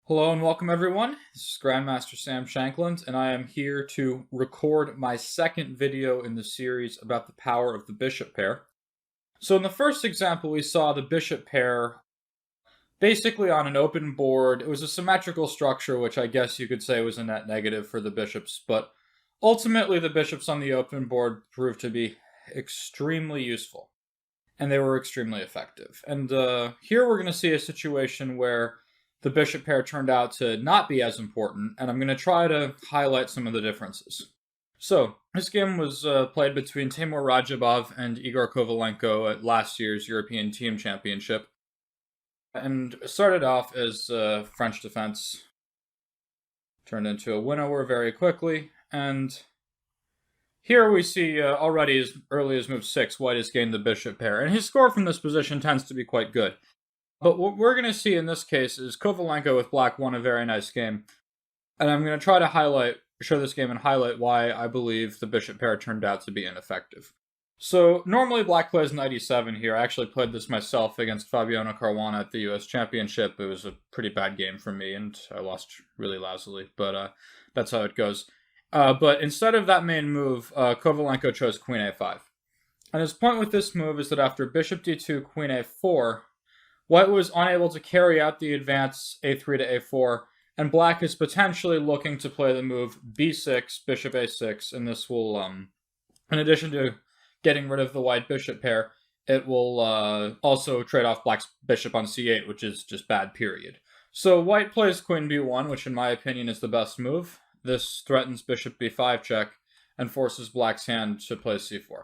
Hello and welcome everyone. This is Grandmaster Sam Shankland, and I am here to record my second video in the series about the power of the bishop pair. So in the first example, we saw the bishop pair basically on an open board. It was a symmetrical structure, which I guess you could say was a net negative for the bishops, but ultimately the bishops on the open board proved to be extremely useful, and they were extremely effective. And here we're going to see a situation where the bishop pair turned out to not be as important, and I'm going to try to highlight some of the differences. So, this game was played between Timur Radjabov and Igor Kovalenko at last year's European Team Championship, and started off as French defense, turned into a winnower very quickly, and here we see already as early as move 6, white has gained the bishop pair, and his score from this position tends to be quite good. But what we're going to see in this case is Kovalenko with black won a very nice game. And I'm going to try to show this game and highlight why I believe the bishop pair turned out to be ineffective. So normally black plays knight e7 here. I actually played this myself against Fabiano Caruana at the US Championship. It was a pretty bad game for me, and I lost really lousily, but that's how it goes. But instead of that main move, Kovalenko chose queen a5. And his point with this move is that after bishop d2, queen a4, white was unable to carry out the advance a3 to a4, and black is potentially looking to play the move b6, bishop a6, and this will, in addition to getting rid of the white bishop pair, it will also trade off black's bishop on c8, which is just bad, period. So white plays queen b1, which in my opinion is the best move. This threatens bishop b5 check, and forces black's hand to play c4.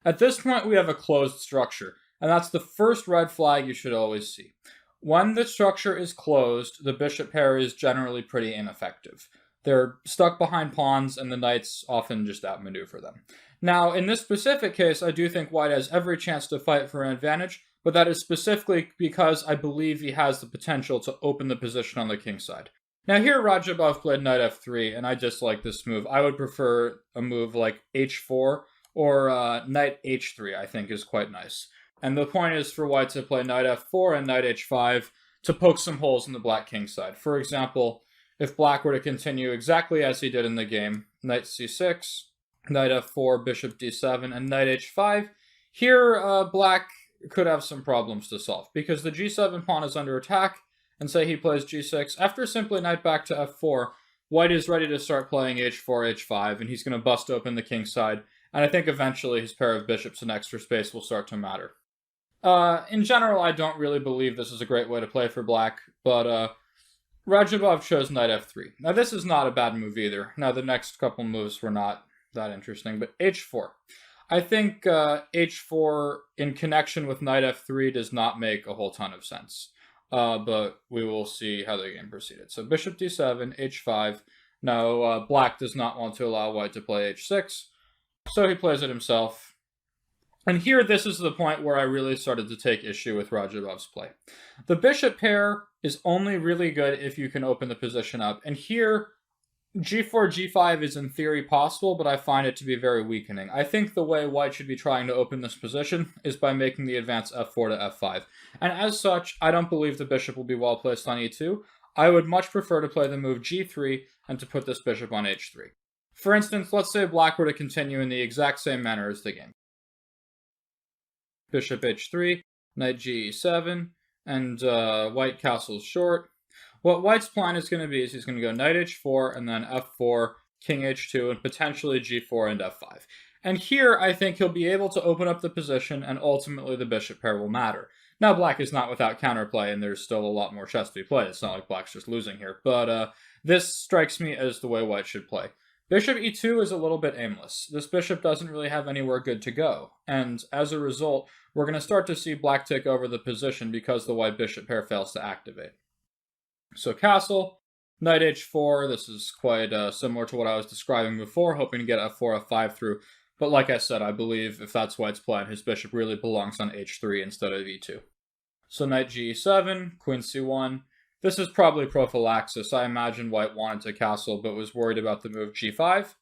At this point, we have a closed structure. And that's the first red flag you should always see. When the structure is closed, the bishop pair is generally pretty ineffective. They're stuck behind pawns, and the knights often just outmaneuver them. Now, in this specific case, I do think white has every chance to fight for an advantage, but that is specifically because I believe he has the potential to open the position on the king side. Now here, Radjabov played knight f3, and I dislike this move. I would prefer a move like h4 or knight h3, I think is quite nice. And the point is for white to play knight f4 and knight h5 to poke some holes in the black king side. For example, if black were to continue exactly as he did in the game, knight c6, knight f4, bishop d7, and knight h5, here black could have some problems to solve, because the g7 pawn is under attack, and say he plays g6, after simply knight back to f4, white is ready to start playing h4, h5, and he's going to bust open the king side, and I think eventually his pair of bishops in extra space will start to matter. In general, I don't really believe this is a great way to play for black, but Radjabov chose knight f3. Now, this is not a bad move either. Now, the next couple moves were not that interesting, but h4. I think h4 in connection with knight f3 does not make a whole ton of sense, but we will see how the game proceeded. So bishop d7, h5. Now, black does not want to allow white to play h6, so he plays it himself. And here, this is the point where I really started to take issue with Radjabov's play. The bishop pair is only really good if you can open the position up. And here, g4, g5 is in theory possible, but I find it to be very weakening. I think the way white should be trying to open this position is by making the advance f4 to f5. And as such, I don't believe the bishop will be well placed on e2. I would much prefer to play the move g3 and to put this bishop on h3. For instance, let's say black were to continue in the exact same manner as the game. Bishop h3, knight g7, and white castles short. What white's plan is going to be is he's going to go knight h4, and then f4, king h2, and potentially g4 and f5. And here, I think he'll be able to open up the position, and ultimately the bishop pair will matter. Now, black is not without counterplay, and there's still a lot more chess to be played. It's not like black's just losing here, but this strikes me as the way white should play. Bishop e2 is a little bit aimless. This bishop doesn't really have anywhere good to go, and as a result, we're going to start to see black take over the position because the white bishop pair fails to activate. So castle, knight h4, this is quite similar to what I was describing before, hoping to get f4, f5 through, but like I said, I believe if that's white's plan, his bishop really belongs on h3 instead of e2. So knight g7, queen c1. This is probably prophylaxis. I imagine white wanted to castle, but was worried about the move g5.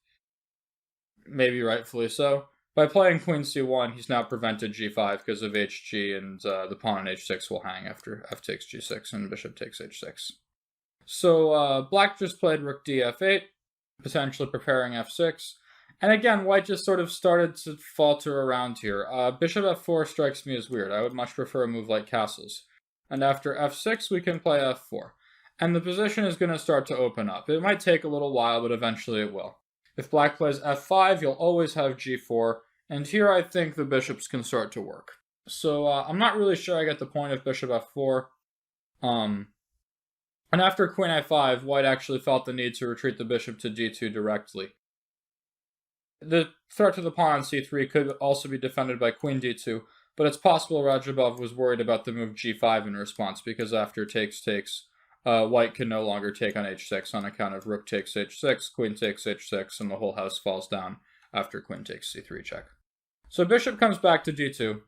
Maybe rightfully so. By playing queen c1, he's now prevented g5 because of hg, and the pawn on h6 will hang after f takes g6 and bishop takes h6. So black just played rook df8, potentially preparing f6. And again, white just sort of started to falter around here. Bishop f4 strikes me as weird. I would much prefer a move like castles. And after f6, we can play f4. And the position is going to start to open up. It might take a little while, but eventually it will. If black plays f5, you'll always have g4. And here I think the bishops can start to work. So I'm not really sure I get the point of bishop f4. And after queen a5, white actually felt the need to retreat the bishop to d2 directly. The threat to the pawn on c3 could also be defended by queen d2, but it's possible Radjabov was worried about the move g5 in response, because after takes, white can no longer take on h6 on account of rook takes h6, queen takes h6, and the whole house falls down after queen takes c3 check. So bishop comes back to d2.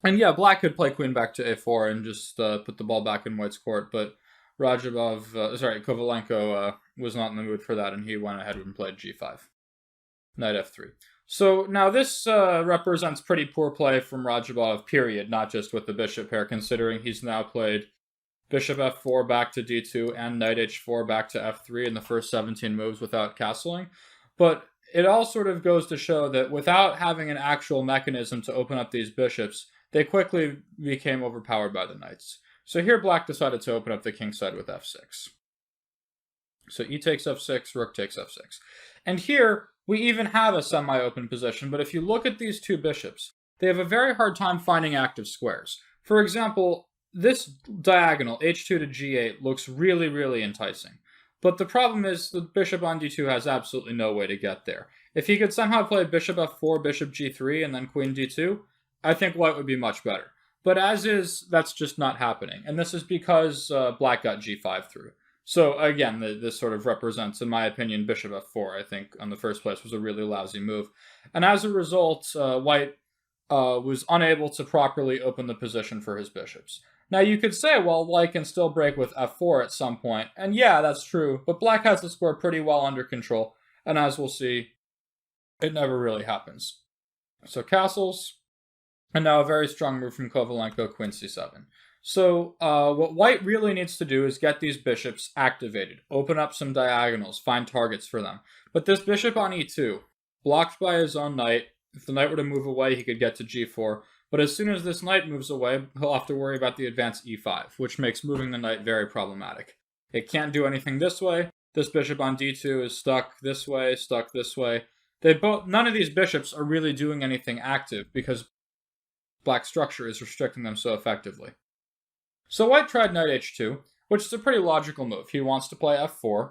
And yeah, black could play queen back to a4 and just put the ball back in white's court, but Kovalenko was not in the mood for that, and he went ahead and played g5. Knight f3. So now this represents pretty poor play from Radjabov, period, not just with the bishop pair, considering he's now played bishop f4 back to d2 and knight h4 back to f3 in the first 17 moves without castling. But it all sort of goes to show that without having an actual mechanism to open up these bishops, they quickly became overpowered by the knights. So here black decided to open up the king side with f6. So e takes f6, rook takes f6. And here, we even have a semi-open position, but if you look at these two bishops, they have a very hard time finding active squares. For example, this diagonal, h2 to g8, looks really, really enticing. But the problem is the bishop on d2 has absolutely no way to get there. If he could somehow play bishop f4, bishop g3, and then queen d2, I think white would be much better. But as is, that's just not happening. And this is because black got g5 through. So again, this sort of represents, in my opinion, bishop f4, I think, on the first place was a really lousy move. And as a result, white was unable to properly open the position for his bishops. Now you could say, well, white can still break with f4 at some point. And yeah, that's true, but black has the square pretty well under control. And as we'll see, it never really happens. So castles, and now a very strong move from Kovalenko, queen c7. So what white really needs to do is get these bishops activated, open up some diagonals, find targets for them. But this bishop on e2, blocked by his own knight, if the knight were to move away, he could get to g4. But as soon as this knight moves away, he'll have to worry about the advance e5, which makes moving the knight very problematic. It can't do anything this way. This bishop on d2 is stuck this way, stuck this way. None of these bishops are really doing anything active because black's structure is restricting them so effectively. So white tried knight h2, which is a pretty logical move. He wants to play f4,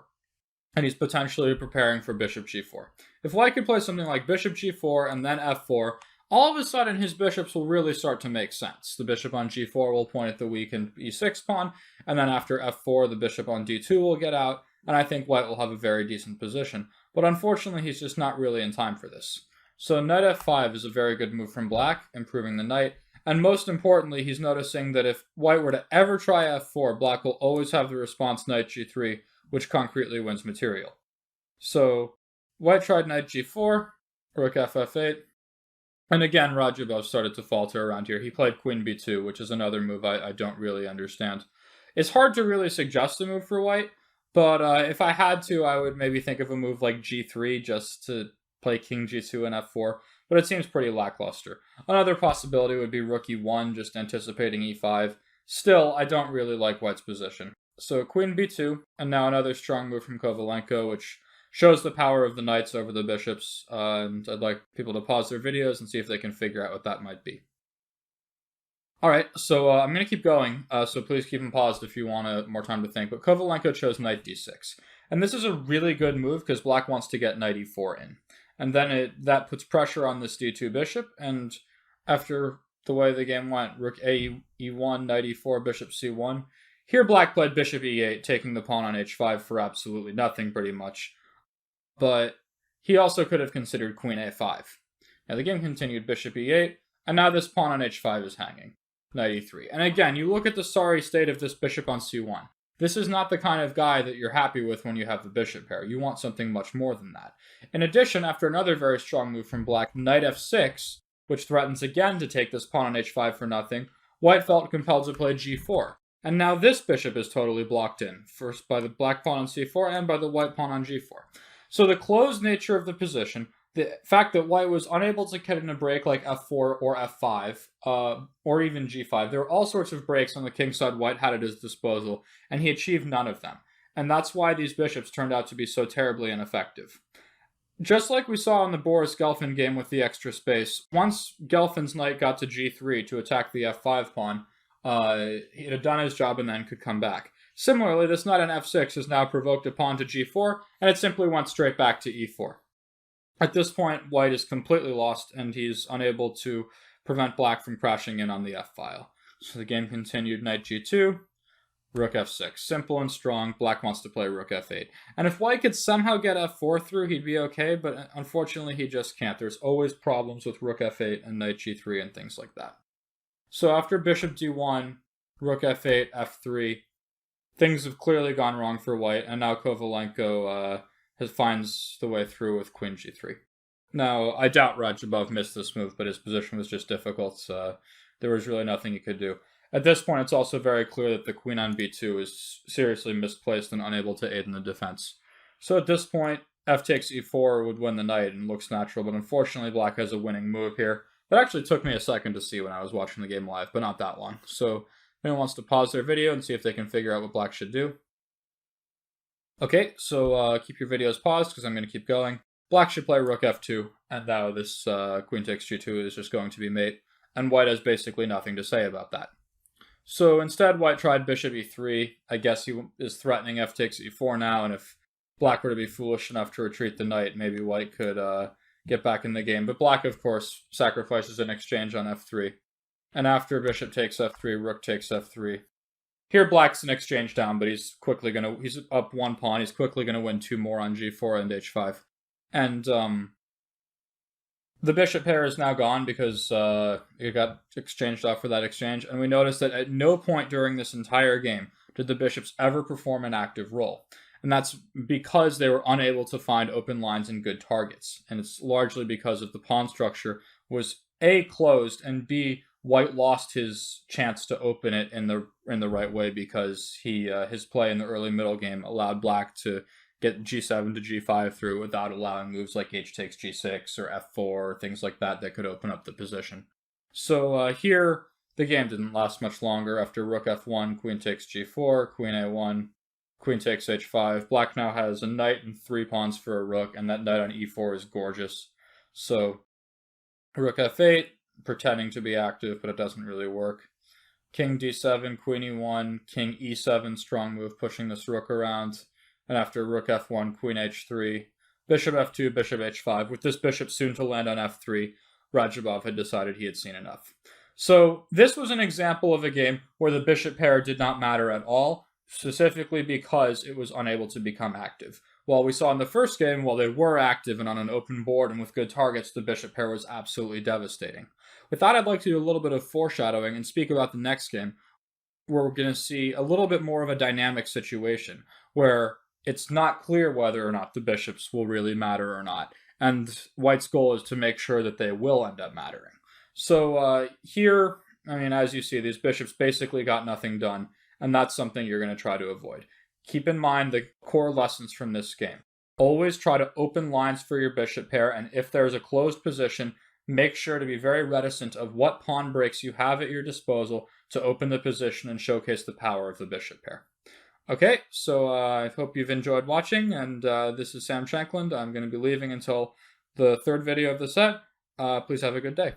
and he's potentially preparing for bishop g4. If white could play something like bishop g4 and then f4, all of a sudden his bishops will really start to make sense. The bishop on g4 will point at the weakened e6 pawn, and then after f4, the bishop on d2 will get out, and I think white will have a very decent position. But unfortunately, he's just not really in time for this. So knight f5 is a very good move from black, improving the knight. And most importantly, he's noticing that if white were to ever try f4, black will always have the response knight g3, which concretely wins material. So white tried knight g4, rook ff8, and again, Radjabov started to falter around here. He played queen b2, which is another move I don't really understand. It's hard to really suggest a move for white, but if I had to, I would maybe think of a move like g3 just to play king g2 and f4, but it seems pretty lackluster. Another possibility would be rook e1, just anticipating e5. Still, I don't really like white's position. So queen b2, and now another strong move from Kovalenko, which shows the power of the knights over the bishops, and I'd like people to pause their videos and see if they can figure out what that might be. Alright, so I'm going to keep going, so please keep them paused if you want more time to think, but Kovalenko chose knight d6. And this is a really good move because black wants to get knight e4 in. And then that puts pressure on this d2 bishop, and after the way the game went, rook a e1, knight e4, bishop c1. Here black played bishop e8, taking the pawn on h5 for absolutely nothing, pretty much. But he also could have considered queen a5. Now the game continued bishop e8, and now this pawn on h5 is hanging, knight e3. And again, you look at the sorry state of this bishop on c1. This is not the kind of guy that you're happy with when you have the bishop pair. You want something much more than that. In addition, after another very strong move from black, knight f6, which threatens again to take this pawn on h5 for nothing, white felt compelled to play g4. And now this bishop is totally blocked in, first by the black pawn on c4 and by the white pawn on g4. So the closed nature of the position, the fact that white was unable to get in a break like f4 or f5, or even g5, there were all sorts of breaks on the king side white had at his disposal, and he achieved none of them. And that's why these bishops turned out to be so terribly ineffective. Just like we saw in the Boris Gelfand game with the extra space, once Gelfand's knight got to g3 to attack the f5 pawn, he had done his job and then could come back. Similarly, this knight on f6 has now provoked a pawn to g4, and it simply went straight back to e4. At this point, white is completely lost, and he's unable to prevent black from crashing in on the f-file. So the game continued knight g2, rook f6. Simple and strong. Black wants to play rook f8. And if white could somehow get f4 through, he'd be okay, but unfortunately he just can't. There's always problems with rook f8 and knight g3 and things like that. So after bishop d1, rook f8, f3, things have clearly gone wrong for white, and now Kovalenko finds the way through with queen g3. Now, I doubt Radjabov missed this move, but his position was just difficult, so there was really nothing he could do. At this point, it's also very clear that the queen on b2 is seriously misplaced and unable to aid in the defense. So at this point, f takes e4 would win the knight and looks natural, but unfortunately black has a winning move here. That actually took me a second to see when I was watching the game live, but not that long. So if anyone wants to pause their video and see if they can figure out what black should do. Okay, so keep your videos paused because I'm going to keep going. Black should play rook f2, and now this queen takes g2 is just going to be mate, and white has basically nothing to say about that. So instead, white tried bishop e3. I guess he is threatening f takes e4 now, and if black were to be foolish enough to retreat the knight, maybe white could get back in the game. But black, of course, sacrifices an exchange on f3. And after bishop takes f3, rook takes f3. Here, black's an exchange down, but he's up one pawn. He's quickly gonna win two more on g4 and h5. And the bishop pair is now gone because it got exchanged off for that exchange. And we notice that at no point during this entire game did the bishops ever perform an active role. And that's because they were unable to find open lines and good targets. And it's largely because of the pawn structure was A, closed, and B, white lost his chance to open it in the right way because his play in the early middle game allowed black to get g7 to g5 through without allowing moves like h takes g6 or f4 or things like that could open up the position. So here, the game didn't last much longer. After rook f1, queen takes g4, queen a1, queen takes h5. Black now has a knight and 3 pawns for a rook, and that knight on e4 is gorgeous. So rook f8, pretending to be active, but it doesn't really work. King d7, queen e1, king e7, strong move, pushing this rook around. And after rook f1, queen h3, bishop f2, bishop h5. With this bishop soon to land on f3, Radjabov had decided he had seen enough. So this was an example of a game where the bishop pair did not matter at all, specifically because it was unable to become active. While we saw in the first game, while they were active and on an open board and with good targets, the bishop pair was absolutely devastating. With that, I'd like to do a little bit of foreshadowing and speak about the next game, where we're going to see a little bit more of a dynamic situation, where it's not clear whether or not the bishops will really matter or not. And white's goal is to make sure that they will end up mattering. So here, I mean, as you see, these bishops basically got nothing done, and that's something you're going to try to avoid. Keep in mind the core lessons from this game. Always try to open lines for your bishop pair, and if there's a closed position, make sure to be very reticent of what pawn breaks you have at your disposal to open the position and showcase the power of the bishop pair. Okay, so I hope you've enjoyed watching, and this is Sam Shankland. I'm going to be leaving until the third video of the set. Please have a good day.